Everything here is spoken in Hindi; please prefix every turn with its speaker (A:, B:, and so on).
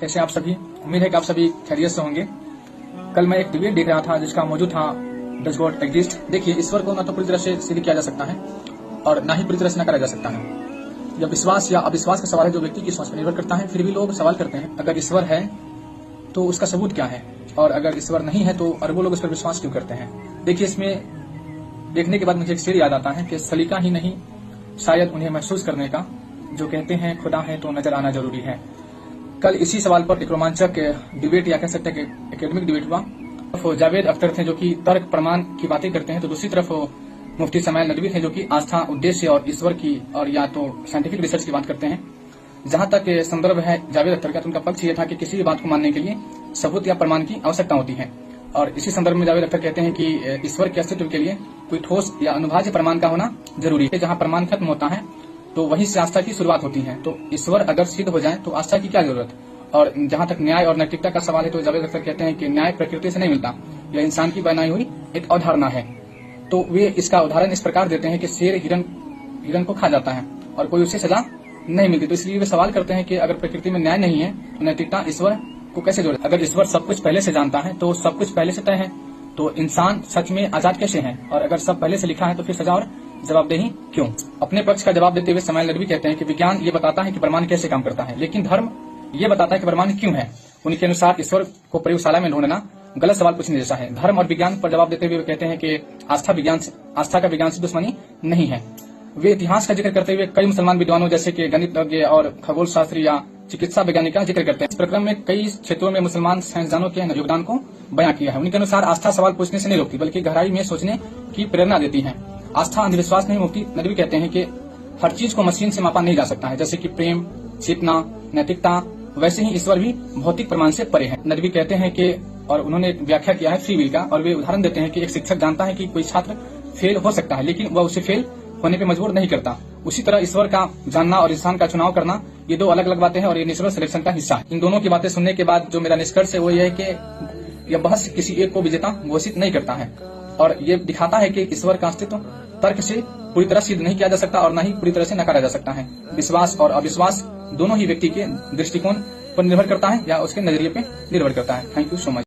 A: कैसे आप सभी? उम्मीद है कि आप सभी खैरियत से होंगे। कल मैं एक डिबेट देख रहा था जिसका मौजूद था डज गॉड एग्जिस्ट। देखिए, ईश्वर को ना तो पूरी तरह से सिद्ध किया जा सकता है और ना ही पूरी तरह से नकारा जा सकता है। यह विश्वास या अविश्वास का सवाल है जो व्यक्ति की सोच पर निर्भर करता है। फिर भी लोग सवाल करते हैं, अगर ईश्वर है तो उसका सबूत क्या है, और अगर ईश्वर नहीं है तो अरबों लोग उस पर विश्वास क्यों करते हैं। देखिए, इसमें देखने के बाद मुझे एक शेर याद आता है कि सलीका ही नहीं शायद उन्हें महसूस करने का, जो कहते हैं खुदा है तो नजर आना जरूरी है। कल इसी सवाल पर एक रोमांचक डिबेट या कह सकते हैं कि एकेडमिक डिबेट हुआ। तो जावेद अख्तर थे जो कि तर्क प्रमाण की बातें करते हैं, तो दूसरी तरफ मुफ्ती समाइल नदवी थे जो कि आस्था, उद्देश्य और ईश्वर की और या तो साइंटिफिक रिसर्च की बात करते हैं। जहां तक संदर्भ है जावेद अख्तर का, तो उनका पक्ष ये था कि किसी भी बात को मानने के लिए सबूत या प्रमाण की आवश्यकता होती है। और इसी संदर्भ में जावेद अख्तर कहते हैं कि ईश्वर के अस्तित्व के लिए कोई ठोस या अनुभाज्य प्रमाण का होना जरूरी है। जहां प्रमाण खत्म होता है तो वहीं से आस्था की शुरुआत होती है। तो ईश्वर अगर सिद्ध हो जाए तो आस्था की क्या जरूरत। और जहां तक न्याय और नैतिकता का सवाल है तो जावेद अख्तर कहते हैं कि न्याय प्रकृति से नहीं मिलता, यह इंसान की बनाई हुई एक अवधारणा है। तो वे इसका उदाहरण इस प्रकार देते हैं कि शेर हिरन को खा जाता है और कोई उसे सजा नहीं मिलती। तो इसलिए वे सवाल करते हैं कि अगर प्रकृति में न्याय नहीं है तो नैतिकता ईश्वर को कैसे जोड़े। अगर ईश्वर सब कुछ पहले से जानता है तो सब कुछ पहले से तय है, तो इंसान सच में आजाद कैसे है। और अगर सब पहले से लिखा है तो फिर सजा और जवाबदेही क्यों। अपने पक्ष का जवाब देते हुए समाइल नदवी कहते हैं कि विज्ञान ये बताता है कि प्रमाण कैसे काम करता है, लेकिन धर्म ये बताता है कि प्रमाण क्यों है। उनके अनुसार ईश्वर को प्रयोगशाला में ढूंढना गलत सवाल पूछने जैसा है। धर्म और विज्ञान पर जवाब देते हुए वे कहते हैं कि आस्था का विज्ञान से दुश्मनी नहीं है। वे इतिहास का जिक्र करते हुए कई मुसलमान विद्वानों जैसे कि गणितज्ञ और खगोल शास्त्री या चिकित्सा वैज्ञानिक का जिक्र करते हैं। इस प्रक्रम में कई क्षेत्रों में मुसलमान साइंसदानों के योगदान को बयां किया है। उनके अनुसार आस्था सवाल पूछने से नहीं रोकती बल्कि गहराई में सोचने की प्रेरणा देती है। आस्था अंधविश्वास नहीं। मुफ्ती नदवी कहते हैं कि हर चीज को मशीन से मापा नहीं जा सकता है, जैसे कि प्रेम, चेतना, नैतिकता, वैसे ही ईश्वर भी भौतिक प्रमाण से परे है। नदवी कहते हैं कि, और उन्होंने व्याख्या किया है फ्री विल का, और वे उदाहरण देते हैं कि एक शिक्षक जानता है कि कोई छात्र फेल हो सकता है लेकिन वह उसे फेल होने पे मजबूर नहीं करता। उसी तरह ईश्वर का जानना और इंसान का चुनाव करना ये दो अलग अलग बातें हैं और ये नेचुरल सिलेक्शन का हिस्सा है। इन दोनों की बातें सुनने के बाद जो मेरा निष्कर्ष है वो ये है कि यह बहस किसी एक को विजेता घोषित नहीं करता है और ये दिखाता है कि ईश्वर का अस्तित्व तर्क से पूरी तरह सिद्ध नहीं किया जा सकता और न ही पूरी तरह से नकारा जा सकता है। विश्वास और अविश्वास दोनों ही व्यक्ति के दृष्टिकोण पर निर्भर करता है या उसके नजरिए पे निर्भर करता है। Thank you so much.